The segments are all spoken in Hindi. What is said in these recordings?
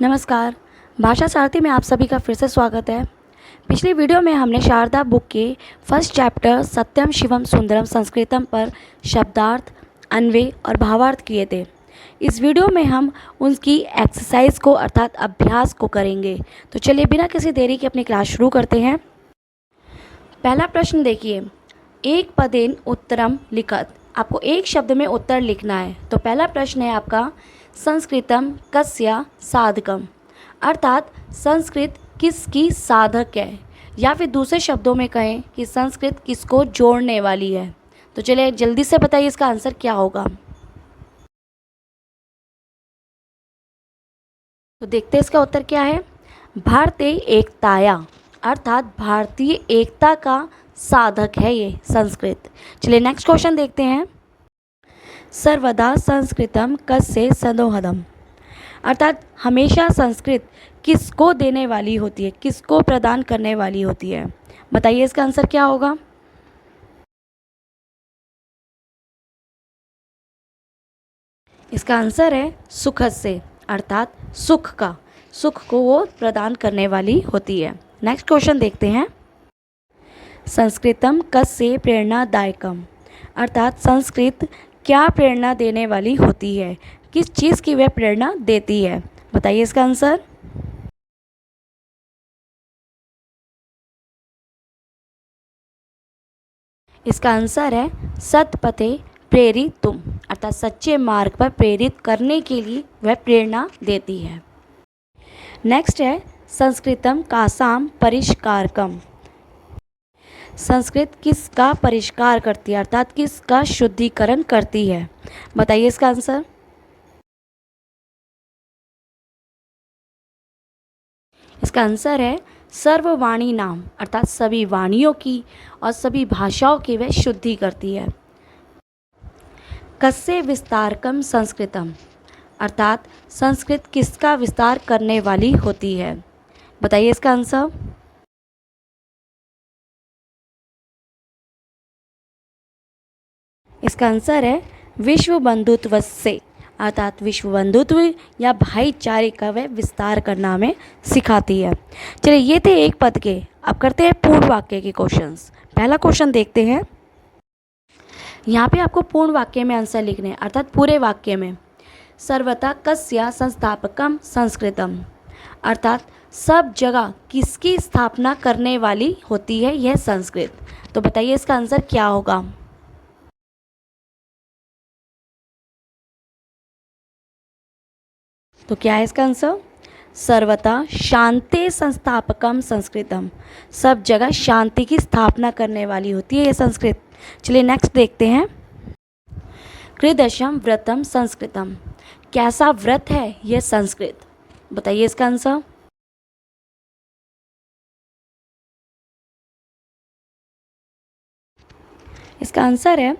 नमस्कार। भाषा सारथी में आप सभी का फिर से स्वागत है। पिछली वीडियो में हमने शारदा बुक के फर्स्ट चैप्टर सत्यम शिवम सुंदरम संस्कृतम पर शब्दार्थ, अन्वय और भावार्थ किए थे। इस वीडियो में हम उनकी एक्सरसाइज को अर्थात अभ्यास को करेंगे। तो चलिए बिना किसी देरी के अपनी क्लास शुरू करते हैं। पहला प्रश्न देखिए, एक पदेन उत्तरम लिखत। आपको एक शब्द में उत्तर लिखना है। तो पहला प्रश्न है आपका, संस्कृतम कस्य साधकम, अर्थात संस्कृत किसकी साधक है, या फिर दूसरे शब्दों में कहें कि संस्कृत किसको जोड़ने वाली है। तो चलिए जल्दी से बताइए इसका आंसर क्या होगा। तो देखते हैं इसका उत्तर क्या है। भारतीय एकताया, अर्थात भारतीय एकता का साधक है ये संस्कृत। चलिए नेक्स्ट क्वेश्चन देखते हैं। सर्वदा संस्कृतम कस्य सदोहदम, अर्थात हमेशा संस्कृत किसको देने वाली होती है, किसको प्रदान करने वाली होती है। बताइए इसका आंसर क्या होगा। इसका आंसर है सुखद से, अर्थात सुख का, सुख को वो प्रदान करने वाली होती है। नेक्स्ट क्वेश्चन देखते हैं। संस्कृतम कस्य प्रेरणादायकम, अर्थात संस्कृत क्या प्रेरणा देने वाली होती है, किस चीज़ की वह प्रेरणा देती है। बताइए इसका आंसर। इसका आंसर है सत्पथे प्रेरित तुम, अर्थात सच्चे मार्ग पर प्रेरित करने के लिए वह प्रेरणा देती है। नेक्स्ट है संस्कृतम कासाम परिष्कारकम, संस्कृत किसका परिष्कार करती है, अर्थात किसका शुद्धिकरण करती है। बताइए इसका आंसर। इसका आंसर है सर्ववाणी नाम, अर्थात सभी वाणियों की और सभी भाषाओं की वह शुद्धि करती है। कस्य विस्तारकम संस्कृतम, अर्थात संस्कृत किसका विस्तार करने वाली होती है। बताइए इसका आंसर। इसका आंसर है विश्व बंधुत्व से, अर्थात विश्व बंधुत्व या भाईचारे का वह विस्तार करना हमें सिखाती है। चलिए ये थे एक पद के। अब करते हैं पूर्ण वाक्य के क्वेश्चंस। पहला क्वेश्चन देखते हैं। यहाँ पे आपको पूर्ण वाक्य में आंसर लिखने हैं, अर्थात पूरे वाक्य में। सर्वथा कस्य संस्थापकम संस्कृतम, अर्थात सब जगह किसकी स्थापना करने वाली होती है यह संस्कृत। तो बताइए इसका आंसर क्या होगा। तो क्या है इसका आंसर। सर्वथा शांति संस्थापकम संस्कृतम, सब जगह शांति की स्थापना करने वाली होती है यह संस्कृत। चलिए नेक्स्ट देखते हैं। कृदशम व्रतम संस्कृतम, कैसा व्रत है यह संस्कृत। बताइए इसका आंसर। इसका आंसर है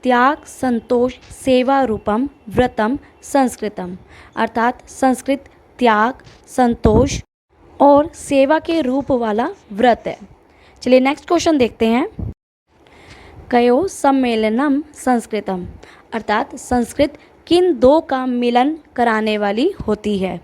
त्याग संतोष सेवा रूपम व्रतम संस्कृतम, अर्थात संस्कृत त्याग संतोष और सेवा के रूप वाला व्रत है। चलिए नेक्स्ट क्वेश्चन देखते हैं। कयो सम्मेलनम संस्कृतम, अर्थात संस्कृत किन दो का मिलन कराने वाली होती है।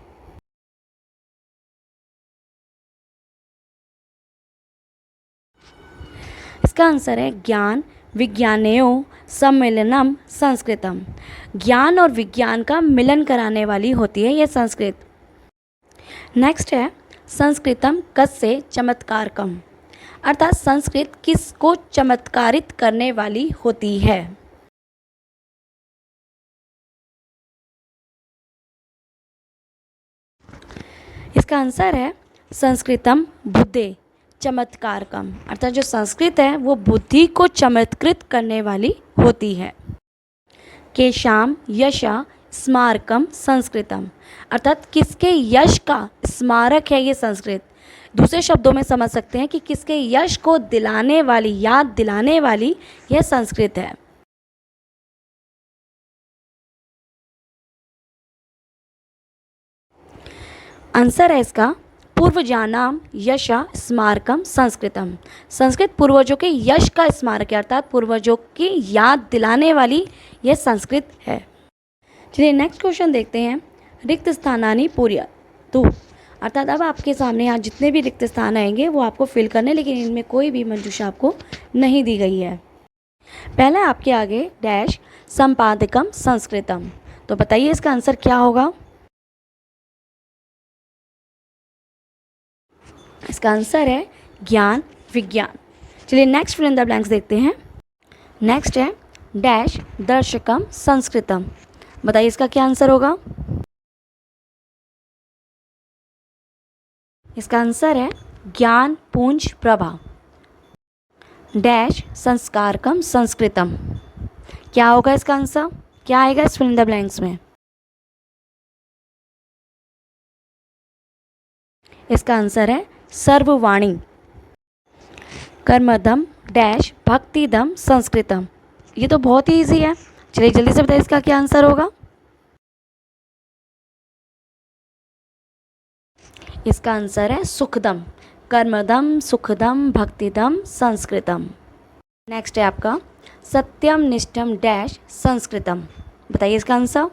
इसका आंसर है ज्ञान विज्ञानयो सम्मेलनम संस्कृतम, ज्ञान और विज्ञान का मिलन कराने वाली होती है यह संस्कृत। नेक्स्ट है संस्कृतम कस्य चमत्कारकम, अर्थात संस्कृत किसको चमत्कारित करने वाली होती है। इसका आंसर है संस्कृतम बुद्धे चमत्कारकम, अर्थात जो संस्कृत है वो बुद्धि को चमत्कृत करने वाली होती है। केशाम यशा स्मारकम संस्कृतम, अर्थात किसके यश का स्मारक है ये संस्कृत। दूसरे शब्दों में समझ सकते हैं कि किसके यश को दिलाने वाली, याद दिलाने वाली यह संस्कृत है। आंसर है इसका पूर्वजानाम यशा स्मारकम संस्कृतम, संस्कृत पूर्वजों के यश का स्मारक है, अर्थात पूर्वजों की याद दिलाने वाली यह संस्कृत है। चलिए नेक्स्ट क्वेश्चन देखते हैं। रिक्त स्थानानि पूर्य, तू। अर्थात अब आपके सामने यहाँ जितने भी रिक्त स्थान आएंगे वो आपको फिल करने, लेकिन इनमें कोई भी मंजूषा आपको नहीं दी गई है। पहला आपके आगे डैश संपादकम संस्कृतम। तो बताइए इसका आंसर क्या होगा। इसका आंसर है ज्ञान विज्ञान। चलिए next fill in the blanks देखते हैं। नेक्स्ट है डैश दर्शकम संस्कृतम। बताइए इसका क्या आंसर होगा। इसका आंसर है ज्ञान पुंज प्रभा। डैश संस्कारकम संस्कृतम। क्या होगा इसका आंसर, क्या आएगा इस फिल इन द ब्लैंक्स में। इसका आंसर है सर्ववाणी। कर्मदम डैश भक्तिदम संस्कृतम। ये तो बहुत ही ईजी है। चलिए जल्दी से बताइए इसका क्या आंसर होगा। इसका आंसर है सुखदम। कर्मदम सुखदम भक्तिदम संस्कृतम। नेक्स्ट है आपका सत्यम निष्ठम डैश संस्कृतम। बताइए इसका आंसर।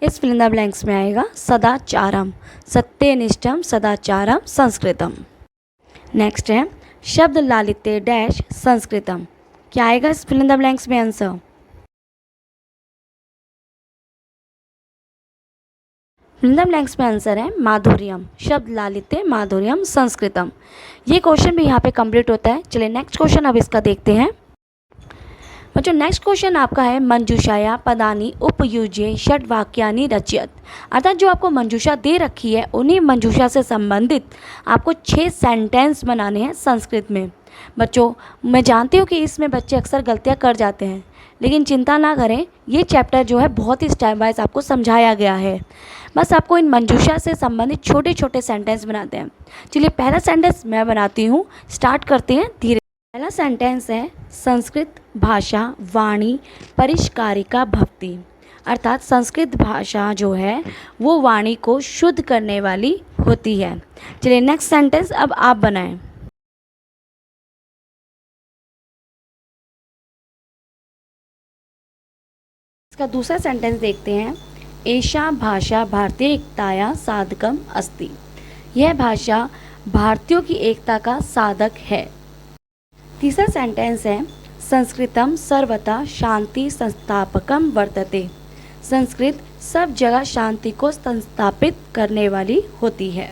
इस फिल इन द ब्लैंक्स में आएगा सदाचारम। सत्यनिष्ठम सदाचारम संस्कृतम। नेक्स्ट है शब्द लालित्य डैश संस्कृतम। क्या आएगा इस फिल इन द ब्लैंक्स में answer. Fill in the blanks में आंसर है माधुर्यम। शब्द लालित्य माधुर्यम संस्कृतम। ये क्वेश्चन भी यहाँ पे कंप्लीट होता है। चलिए नेक्स्ट क्वेश्चन अब इसका देखते हैं। बच्चों नेक्स्ट क्वेश्चन आपका है मंजूषाया पदानी उपयुज्य षड वाक्यानि रचयत। अर्थात जो आपको मंजूषा दे रखी है उन्हीं मंजूषा से संबंधित आपको 6 सेंटेंस बनाने हैं संस्कृत में। बच्चों मैं जानती हूँ कि इसमें बच्चे अक्सर गलतियाँ कर जाते हैं, लेकिन चिंता ना करें, ये चैप्टर जो है बहुत ही स्टेप वाइज आपको समझाया गया है। बस आपको इन मंजूषा से संबंधित छोटे छोटे सेंटेंस बनाते हैं। चलिए पहला सेंटेंस मैं बनाती हूँ, स्टार्ट करते हैं धीरे। पहला सेंटेंस है संस्कृत भाषा वाणी परिष्कारिका भवति। अर्थात संस्कृत भाषा जो है वो वाणी को शुद्ध करने वाली होती है। चलिए नेक्स्ट सेंटेंस अब आप बनाएं। इसका दूसरा सेंटेंस देखते हैं। एषा भाषा भारतीय एकताया साधकम अस्ति। यह भाषा भारतीयों की एकता का साधक है। तीसरा सेंटेंस है संस्कृतम सर्वथा शांति संस्थापकम वर्तते। संस्कृत सब जगह शांति को संस्थापित करने वाली होती है।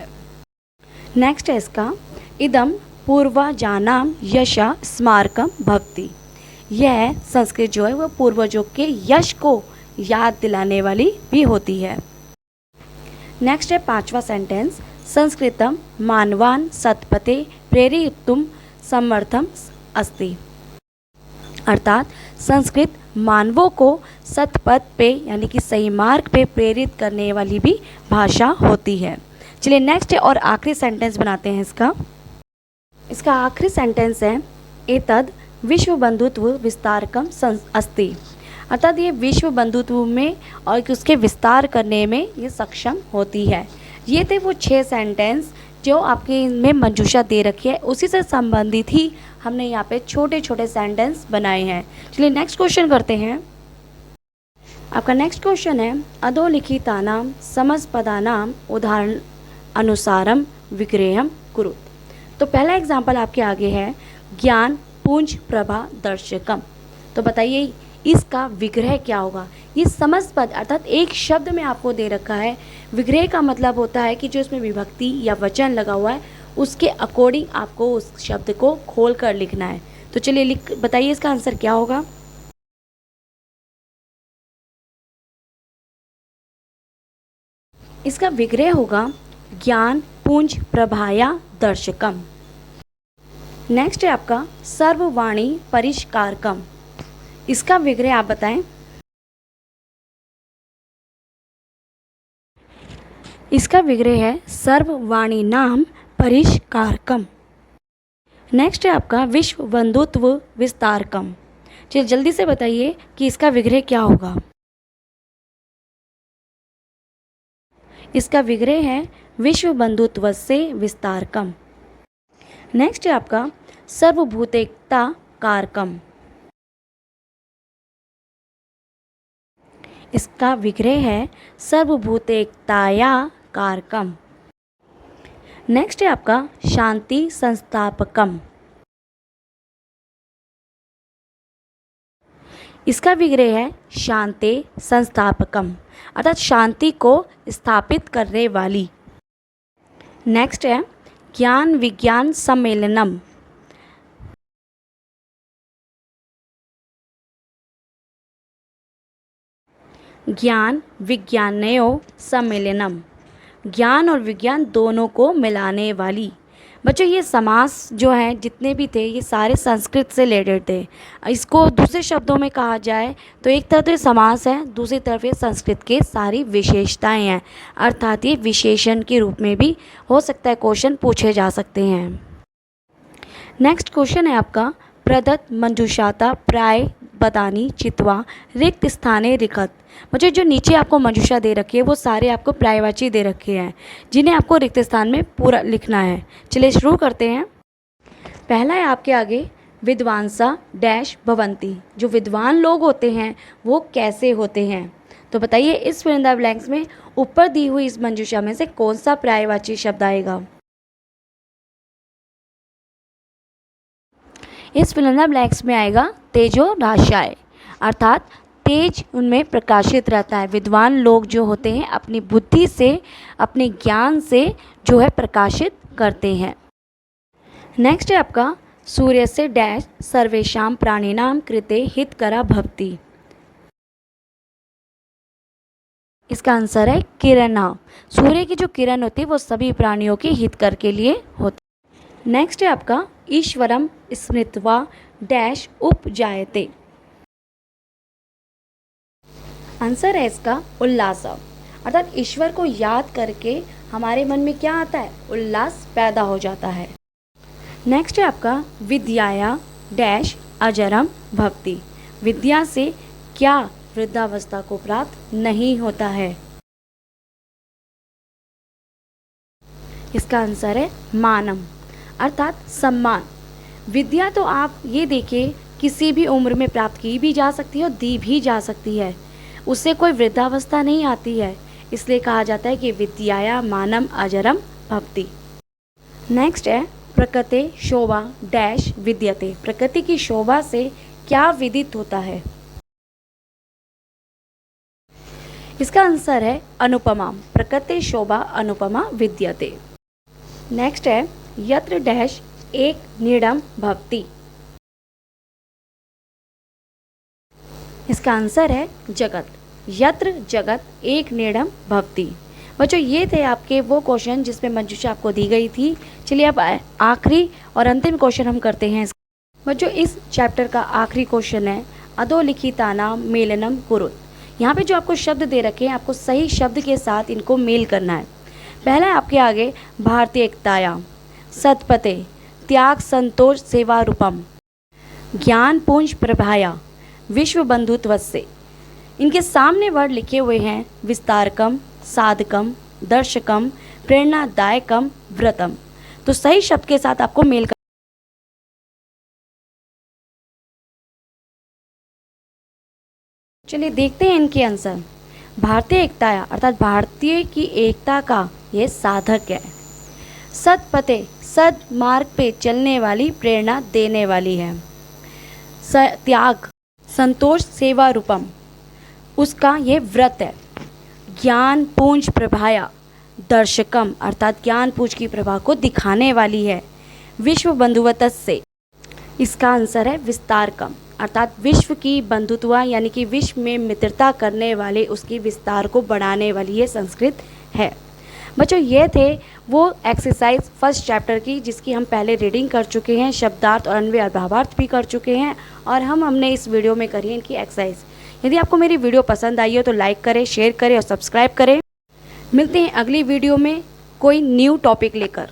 नेक्स्ट है इसका इदम पूर्वजानाम यशा स्मारकम भवति। यह संस्कृत जो है वह पूर्वजों के यश को याद दिलाने वाली भी होती है। नेक्स्ट है पांचवा सेंटेंस संस्कृतम मानवान सत्पथे प्रेरयितुम समर्थम अस्ति। अर्थात संस्कृत मानवों को सत्पथ पे यानी कि सही मार्ग पे प्रेरित करने वाली भी भाषा होती है। चलिए नेक्स्ट है और आखिरी सेंटेंस बनाते हैं इसका। इसका आखिरी सेंटेंस है एतद विश्व बंधुत्व विस्तारकम अस्ति। अर्थात ये विश्व बंधुत्व में और उसके विस्तार करने में ये सक्षम होती है। ये थे वो 6 सेंटेंस जो आपके इनमें मंजूषा दे रखी है, उसी से संबंधित ही हमने यहाँ पे छोटे छोटे सेंटेंस बनाए हैं। चलिए नेक्स्ट क्वेश्चन करते हैं। आपका नेक्स्ट क्वेश्चन है अधोलिखितानाम समस्तपदानाम उदाहरण अनुसारम विग्रहम कुरुत। तो पहला एग्जाम्पल आपके आगे है ज्ञान पुंज प्रभा दर्शकम। तो बताइए इसका विग्रह क्या होगा। ये समस्त पद अर्थात एक शब्द में आपको दे रखा है। विग्रह का मतलब होता है कि जो इसमें विभक्ति या वचन लगा हुआ है उसके अकॉर्डिंग आपको उस शब्द को खोल कर लिखना है। तो चलिए बताइए इसका आंसर क्या होगा। इसका विग्रह होगा ज्ञान पुंज प्रभाया दर्शकम। नेक्स्ट है आपका सर्ववाणी परिष्कारकम। इसका विग्रह आप बताएं। इसका विग्रह है सर्ववाणी नाम परिष्कारकम। नेक्स्ट है आपका विश्व बंधुत्व विस्तारकम। चलिए जल्दी से बताइए कि इसका विग्रह क्या होगा। इसका विग्रह है विश्व बंधुत्व से विस्तारकम। नेक्स्ट है आपका सर्वभूतेकता कारकम। इसका विग्रह है सर्वभूतेकताया कारकम। नेक्स्ट है आपका शांति संस्थापकम। इसका विग्रह है शांति संस्थापकम, अर्थात शांति को स्थापित करने वाली। नेक्स्ट है ज्ञान विज्ञान सम्मेलनम। ज्ञान विज्ञानयो सम्मेलनम, ज्ञान और विज्ञान दोनों को मिलाने वाली। बच्चों ये समास जो है जितने भी थे ये सारे संस्कृत से रिलेटेड थे। इसको दूसरे शब्दों में कहा जाए तो एक तरफ तो ये समास है, दूसरी तरफ ये संस्कृत के सारी विशेषताएं हैं, अर्थात ये विशेषण के रूप में भी हो सकता है क्वेश्चन पूछे जा सकते हैं। नेक्स्ट क्वेश्चन है आपका प्रदत्त मंजूषाता प्राय बदानी चित्वा रिक्त स्थाने रिखत। मुझे जो नीचे आपको मंजूषा दे रखी है वो सारे आपको प्रायवाची दे रखे हैं जिन्हें आपको रिक्त स्थान में पूरा लिखना है। चलिए शुरू करते हैं। पहला है आपके आगे विद्वांसा डैश भवंती, जो विद्वान लोग होते हैं वो कैसे होते हैं। तो बताइए इस फिल इन द ब्लैंक्स में ऊपर दी हुई इस मंजूषा में से कौन सा प्रायवाची शब्द आएगा। इस फिल इन द ब्लैंक्स में आएगा तेजो राशाय, अर्थात तेज उनमें प्रकाशित रहता है। विद्वान लोग जो होते हैं अपनी बुद्धि से अपने ज्ञान से जो है प्रकाशित करते हैं। नेक्स्ट है आपका सूर्य से डैश सर्वेशाम प्राणिनाम कृते हितकरा भवति। इसका आंसर है किरणा। सूर्य की जो किरण होती है वो सभी प्राणियों के हितकर के लिए होती। नेक्स्ट है आपका ईश्वरम स्मृत्वा डैश उपजायते। आंसर है इसका उल्लास, अर्थात ईश्वर को याद करके हमारे मन में क्या आता है, उल्लास पैदा हो जाता है। नेक्स्ट है आपका विद्याया डैश अजरम भक्ति। विद्या से क्या वृद्धावस्था को प्राप्त नहीं होता है। इसका आंसर है मानम, अर्थात सम्मान। विद्या तो आप ये देखिए किसी भी उम्र में प्राप्त की भी जा सकती है और दी भी जा सकती है, उससे कोई वृद्धावस्था नहीं आती है, इसलिए कहा जाता है कि विद्याया मानम अजरम भक्ति। नेक्स्ट है प्रकृति शोभा डैश विद्यते। प्रकृति की शोभा से क्या विदित होता है। इसका आंसर है अनुपमा। प्रकृति शोभा अनुपमा विद्यते। नेक्स्ट है यत्र डैश एक निर्णम भक्ति। इसका आंसर है जगत। यत्र जगत एक निर्णम भक्ति। बच्चों ये थे आपके वो क्वेश्चन जिसमें मंजूषा आपको दी गई थी। चलिए अब आखिरी और अंतिम क्वेश्चन हम करते हैं। बच्चों इस चैप्टर का आखिरी क्वेश्चन है अधोलिखितानाम मेलनम कुरुत। यहाँ पे जो आपको शब्द दे रखे हैं आपको सही शब्द के साथ इनको मेल करना है। पहला है आपके आगे भारतीय एकताया, सतपते, त्याग संतोष सेवा रूपम, ज्ञान पुंज प्रभाया, विश्व बंधुत्व से। इनके सामने वर्ड लिखे हुए हैं विस्तारकम, साधकम, दर्शकम, प्रेरणादायकम, व्रतम। तो सही शब्द के साथ आपको मेल कर। चलिए देखते हैं इनके आंसर। भारतीय एकता अर्थात भारतीय की एकता का ये साधक है। सतपते सद मार्ग पे चलने वाली, प्रेरणा देने वाली है। त्याग संतोष सेवा रूपम, उसका ये व्रत है। ज्ञान पुंज प्रभाया, दर्शकम अर्थात ज्ञान पुंज की प्रभा को दिखाने वाली है। विश्व बंधुवत से, इसका आंसर है विस्तारकम अर्थात विश्व की बंधुत्व यानी कि विश्व में मित्रता करने वाले उसकी विस्तार को बढ़ाने वाली ये संस्कृत है। बच्चों ये थे वो एक्सरसाइज फर्स्ट चैप्टर की जिसकी हम पहले रीडिंग कर चुके हैं, शब्दार्थ और अन्वय और भावार्थ भी कर चुके हैं और हमने इस वीडियो में करी है इनकी एक्सरसाइज। यदि आपको मेरी वीडियो पसंद आई हो तो लाइक करें, शेयर करें और सब्सक्राइब करें। मिलते हैं अगली वीडियो में कोई न्यू टॉपिक लेकर।